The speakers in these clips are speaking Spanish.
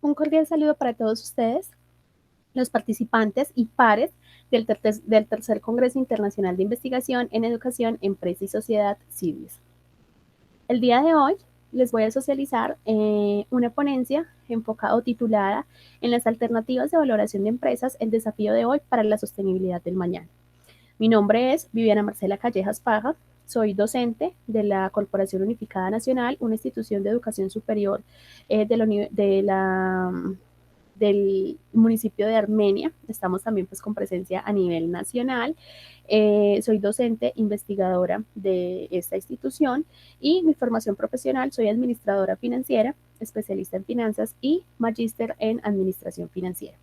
Un cordial saludo para todos ustedes, los participantes y pares del tercer Congreso Internacional de Investigación en Educación, Empresa y Sociedad, CIVIS. El día de hoy les voy a socializar una ponencia enfocada o titulada en las alternativas de valoración de empresas, el desafío de hoy para la sostenibilidad del mañana. Mi nombre es Viviana Marcela Callejas Paja, soy docente de la Corporación Unificada Nacional, una institución de educación superior del municipio de Armenia. Estamos también pues con presencia a nivel nacional. Soy docente investigadora de esta institución y mi formación profesional, soy administradora financiera, especialista en finanzas y magíster en administración financiera.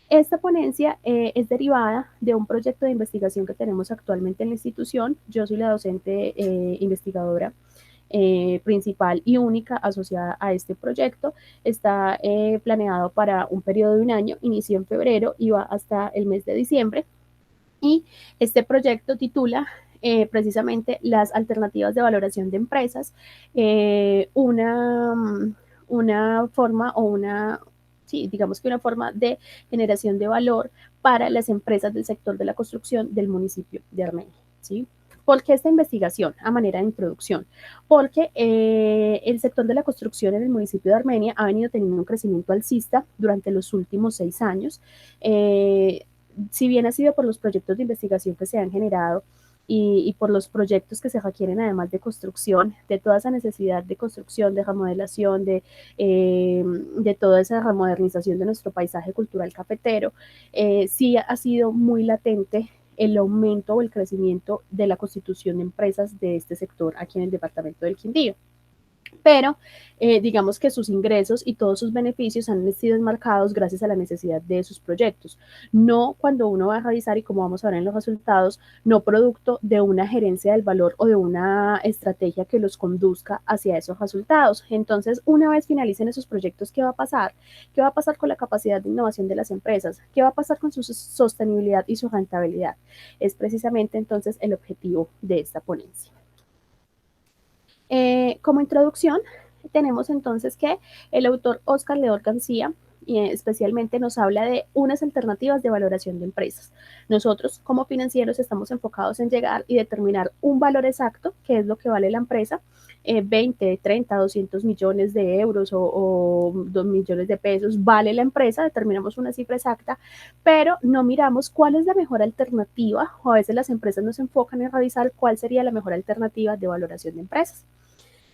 Esta ponencia es derivada de un proyecto de investigación que tenemos actualmente en la institución. Yo soy la docente investigadora principal y única asociada a este proyecto. Está planeado para un periodo de un año, inició en febrero y va hasta el mes de diciembre. Y este proyecto titula precisamente las alternativas de valoración de empresas, una forma o sí, digamos que una forma de generación de valor para las empresas del sector de la construcción del municipio de Armenia, ¿sí? ¿Por qué esta investigación? A manera de introducción, porque el sector de la construcción en el municipio de Armenia ha venido teniendo un crecimiento alcista durante los últimos 6 años. Si bien ha sido por los proyectos de investigación que se han generado y por los proyectos que se requieren además de construcción, de toda esa necesidad de construcción, de remodelación, de toda esa remodernización de nuestro paisaje cultural cafetero, sí ha sido muy latente el aumento o el crecimiento de la constitución de empresas de este sector aquí en el departamento del Quindío. Pero digamos que sus ingresos y todos sus beneficios han sido enmarcados gracias a la necesidad de sus proyectos. No cuando uno va a revisar, y como vamos a ver en los resultados, no producto de una gerencia del valor o de una estrategia que los conduzca hacia esos resultados. Entonces, una vez finalicen esos proyectos, ¿qué va a pasar? ¿Qué va a pasar con la capacidad de innovación de las empresas? ¿Qué va a pasar con su sostenibilidad y su rentabilidad? Es precisamente entonces el objetivo de esta ponencia. Como introducción, tenemos entonces que el autor Oscar León García especialmente nos habla de unas alternativas de valoración de empresas. Nosotros como financieros estamos enfocados en llegar y determinar un valor exacto, que es lo que vale la empresa, 20, 30, 200 millones de euros o 2 millones de pesos vale la empresa, determinamos una cifra exacta, pero no miramos cuál es la mejor alternativa, o a veces las empresas nos enfocan en revisar cuál sería la mejor alternativa de valoración de empresas.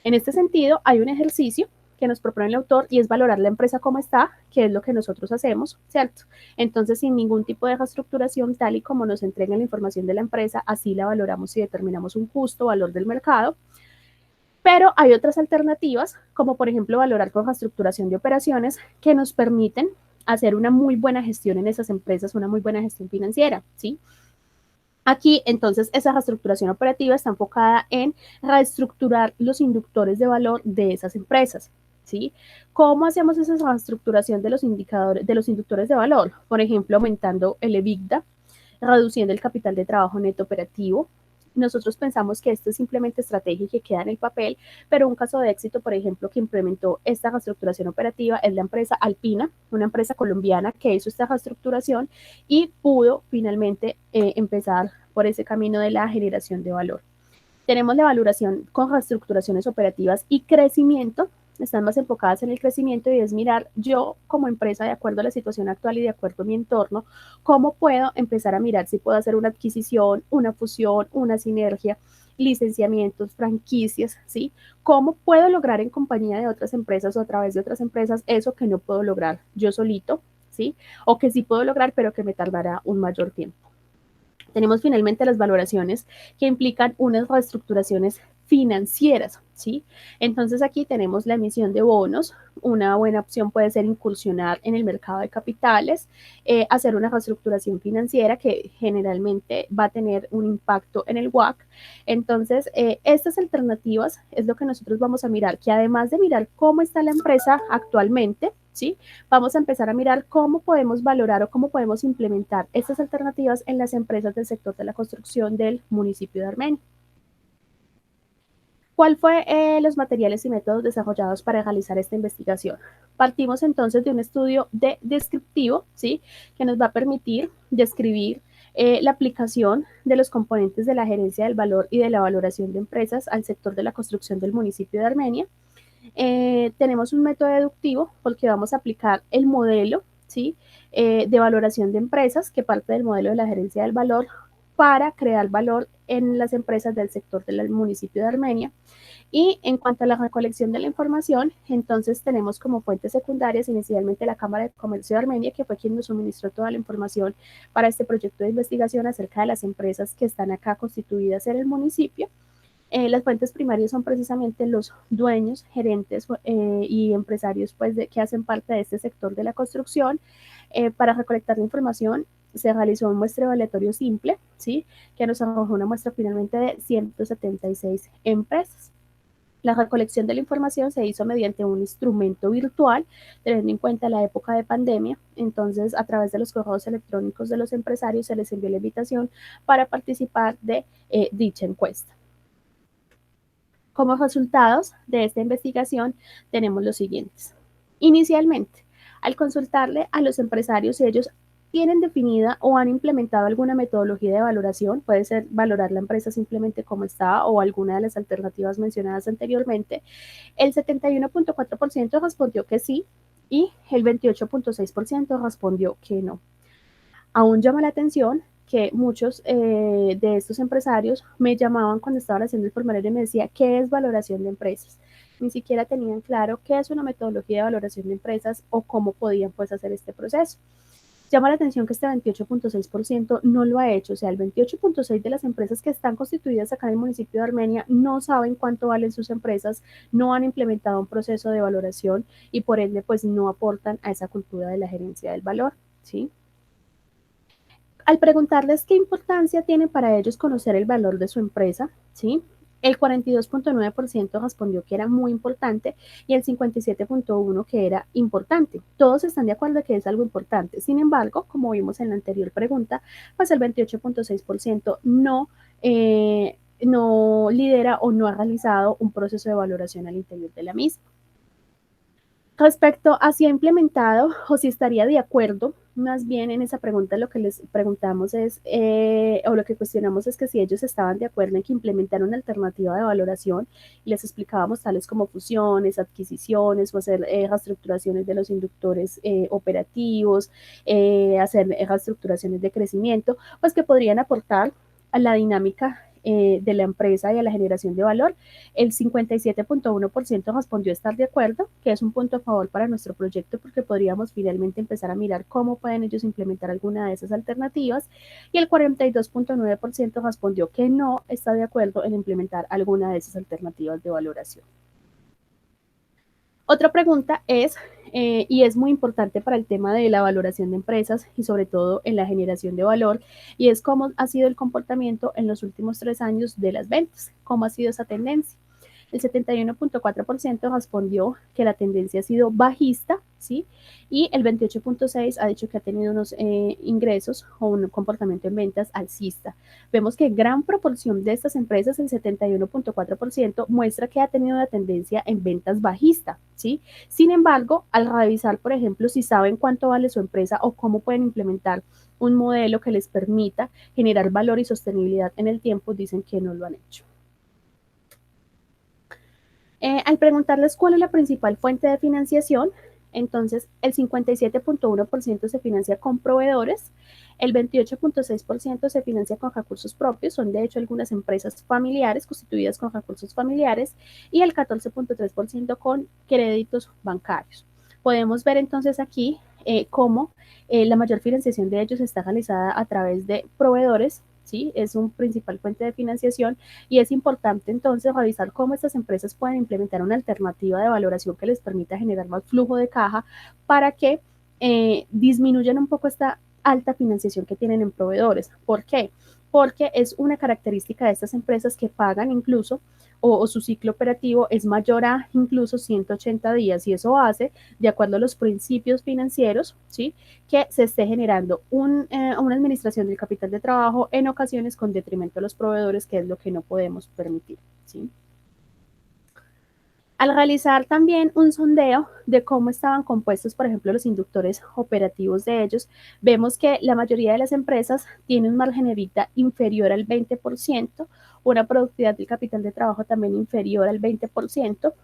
En este sentido, hay un ejercicio que nos propone el autor y es valorar la empresa como está, que es lo que nosotros hacemos, ¿cierto? Entonces, sin ningún tipo de reestructuración, tal y como nos entregan la información de la empresa, así la valoramos y determinamos un justo valor del mercado. Pero hay otras alternativas, como por ejemplo valorar con reestructuración de operaciones, que nos permiten hacer una muy buena gestión en esas empresas, una muy buena gestión financiera, ¿sí? Aquí, entonces, esa reestructuración operativa está enfocada en reestructurar los inductores de valor de esas empresas, ¿sí? ¿Cómo hacemos esa reestructuración de los indicadores, de los inductores de valor? Por ejemplo, aumentando el EBITDA, reduciendo el capital de trabajo neto operativo. Nosotros pensamos que esto es simplemente estrategia y que queda en el papel, pero un caso de éxito, por ejemplo, que implementó esta reestructuración operativa es la empresa Alpina, una empresa colombiana que hizo esta reestructuración y pudo finalmente empezar por ese camino de la generación de valor. Tenemos la valoración con reestructuraciones operativas y crecimiento, están más enfocadas en el crecimiento y es mirar yo como empresa, de acuerdo a la situación actual y de acuerdo a mi entorno, cómo puedo empezar a mirar si puedo hacer una adquisición, una fusión, una sinergia, licenciamientos, franquicias, ¿sí? ¿Cómo puedo lograr en compañía de otras empresas o a través de otras empresas eso que no puedo lograr yo solito, ¿sí? O que sí puedo lograr, pero que me tardará un mayor tiempo. Tenemos finalmente las valoraciones que implican unas reestructuraciones financieras, ¿sí? Entonces aquí tenemos la emisión de bonos. Una buena opción puede ser incursionar en el mercado de capitales, hacer una reestructuración financiera que generalmente va a tener un impacto en el WACC. Entonces, estas alternativas es lo que nosotros vamos a mirar, que además de mirar cómo está la empresa actualmente, ¿sí? Vamos a empezar a mirar cómo podemos valorar o cómo podemos implementar estas alternativas en las empresas del sector de la construcción del municipio de Armenia. ¿Cuál fue los materiales y métodos desarrollados para realizar esta investigación? Partimos entonces de un estudio descriptivo, ¿sí? Que nos va a permitir describir la aplicación de los componentes de la gerencia del valor y de la valoración de empresas al sector de la construcción del municipio de Armenia. Tenemos un método deductivo porque vamos a aplicar el modelo, ¿sí? De valoración de empresas que parte del modelo de la gerencia del valor para crear valor en las empresas del sector del municipio de Armenia. Y en cuanto a la recolección de la información, entonces tenemos como fuentes secundarias inicialmente la Cámara de Comercio de Armenia, que fue quien nos suministró toda la información para este proyecto de investigación acerca de las empresas que están acá constituidas en el municipio. Las fuentes primarias son precisamente los dueños, gerentes y empresarios pues, que hacen parte de este sector de la construcción. Para recolectar la información se realizó un muestreo aleatorio simple, ¿sí? Que nos arrojó una muestra finalmente de 176 empresas. La recolección de la información se hizo mediante un instrumento virtual, teniendo en cuenta la época de pandemia. Entonces, a través de los correos electrónicos de los empresarios se les envió la invitación para participar de dicha encuesta. Como resultados de esta investigación tenemos los siguientes. Inicialmente, al consultarle a los empresarios si ellos tienen definida o han implementado alguna metodología de valoración, puede ser valorar la empresa simplemente como está o alguna de las alternativas mencionadas anteriormente, el 71.4% respondió que sí y el 28.6% respondió que no. Aún llama la atención que muchos de estos empresarios me llamaban cuando estaban haciendo el formulario y me decían, ¿qué es valoración de empresas? Ni siquiera tenían claro qué es una metodología de valoración de empresas o cómo podían pues hacer este proceso. Llama la atención que este 28.6% no lo ha hecho, o sea, el 28.6% de las empresas que están constituidas acá en el municipio de Armenia no saben cuánto valen sus empresas, no han implementado un proceso de valoración y por ende pues no aportan a esa cultura de la gerencia del valor, ¿sí? Al preguntarles qué importancia tiene para ellos conocer el valor de su empresa, ¿sí? El 42.9% respondió que era muy importante y el 57.1% que era importante. Todos están de acuerdo que es algo importante. Sin embargo, como vimos en la anterior pregunta, pues el 28.6% no lidera o no ha realizado un proceso de valoración al interior de la misma. Respecto a si ha implementado o si estaría de acuerdo, más bien en esa pregunta lo que les preguntamos es, o lo que cuestionamos es que si ellos estaban de acuerdo en que implementaran una alternativa de valoración y les explicábamos tales como fusiones, adquisiciones o hacer reestructuraciones de los inductores operativos, hacer reestructuraciones de crecimiento, pues que podrían aportar a la dinámica de la empresa y a la generación de valor. El 57.1% respondió estar de acuerdo, que es un punto a favor para nuestro proyecto porque podríamos finalmente empezar a mirar cómo pueden ellos implementar alguna de esas alternativas y el 42.9% respondió que no está de acuerdo en implementar alguna de esas alternativas de valoración. Otra pregunta es, y es muy importante para el tema de la valoración de empresas y sobre todo en la generación de valor, y es cómo ha sido el comportamiento en los últimos 3 años de las ventas, cómo ha sido esa tendencia. El 71.4% respondió que la tendencia ha sido bajista, ¿sí? Y el 28.6% ha dicho que ha tenido unos ingresos o un comportamiento en ventas alcista. Vemos que gran proporción de estas empresas, el 71.4%, muestra que ha tenido una tendencia en ventas bajista, ¿sí? Sin embargo, al revisar, por ejemplo, si saben cuánto vale su empresa o cómo pueden implementar un modelo que les permita generar valor y sostenibilidad en el tiempo, dicen que no lo han hecho. Al preguntarles cuál es la principal fuente de financiación, entonces el 57.1% se financia con proveedores, el 28.6% se financia con recursos propios, son de hecho algunas empresas familiares constituidas con recursos familiares, y el 14.3% con créditos bancarios. Podemos ver entonces aquí cómo la mayor financiación de ellos está realizada a través de proveedores, ¿sí? Es un principal fuente de financiación y es importante entonces revisar cómo estas empresas pueden implementar una alternativa de valoración que les permita generar más flujo de caja para que disminuyan un poco esta alta financiación que tienen en proveedores. ¿Por qué? Porque es una característica de estas empresas que pagan incluso o su ciclo operativo es mayor a incluso 180 días y eso hace, de acuerdo a los principios financieros, ¿sí? Que se esté generando una administración del capital de trabajo en ocasiones con detrimento a los proveedores, que es lo que no podemos permitir, ¿sí? Al realizar también un sondeo de cómo estaban compuestos, por ejemplo, los inductores operativos de ellos, vemos que la mayoría de las empresas tienen un margen EBITDA inferior al 20%, una productividad del capital de trabajo también inferior al 20%.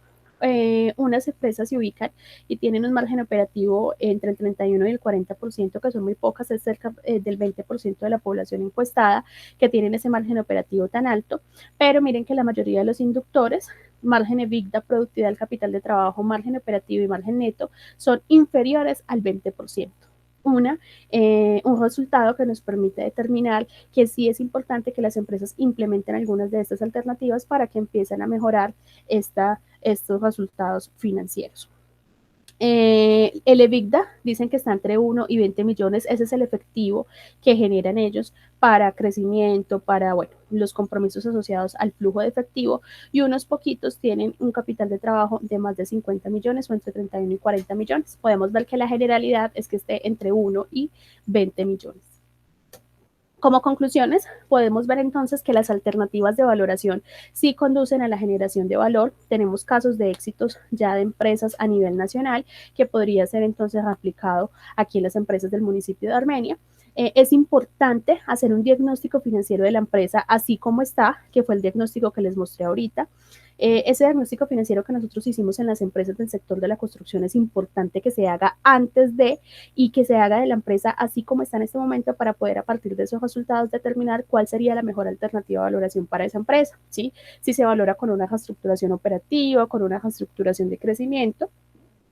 Unas empresas se ubican y tienen un margen operativo entre el 31 y el 40%, que son muy pocas, es cerca del 20% de la población encuestada que tienen ese margen operativo tan alto, pero miren que la mayoría de los inductores, margen EBITDA, productividad del capital de trabajo, margen operativo y margen neto, son inferiores al 20%. Un resultado que nos permite determinar que sí es importante que las empresas implementen algunas de estas alternativas para que empiecen a mejorar estos resultados financieros. El EBITDA dicen que está entre 1 y 20 millones, ese es el efectivo que generan ellos para crecimiento, para bueno, los compromisos asociados al flujo de efectivo, y unos poquitos tienen un capital de trabajo de más de 50 millones o entre 31 y 40 millones. Podemos ver que la generalidad es que esté entre 1 y 20 millones. Como conclusiones, podemos ver entonces que las alternativas de valoración sí conducen a la generación de valor. Tenemos casos de éxitos ya de empresas a nivel nacional que podría ser entonces aplicado aquí en las empresas del municipio de Armenia. Es importante hacer un diagnóstico financiero de la empresa así como está, que fue el diagnóstico que les mostré ahorita. Ese diagnóstico financiero que nosotros hicimos en las empresas del sector de la construcción es importante que se haga antes de y que se haga de la empresa así como está en este momento para poder a partir de esos resultados determinar cuál sería la mejor alternativa de valoración para esa empresa, ¿sí? Si se valora con una reestructuración operativa, con una reestructuración de crecimiento.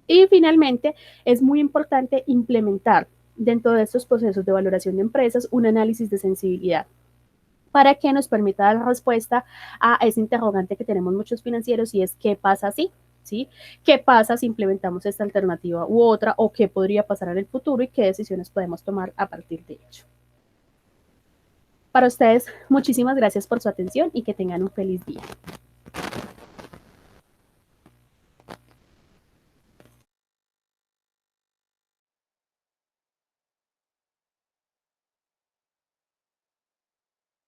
Y finalmente, es muy importante implementar dentro de estos procesos de valoración de empresas un análisis de sensibilidad para que nos permita dar respuesta a ese interrogante que tenemos muchos financieros y es ¿qué pasa si? ¿Sí? ¿Qué pasa si implementamos esta alternativa u otra o qué podría pasar en el futuro y qué decisiones podemos tomar a partir de ello? Para ustedes, muchísimas gracias por su atención y que tengan un feliz día.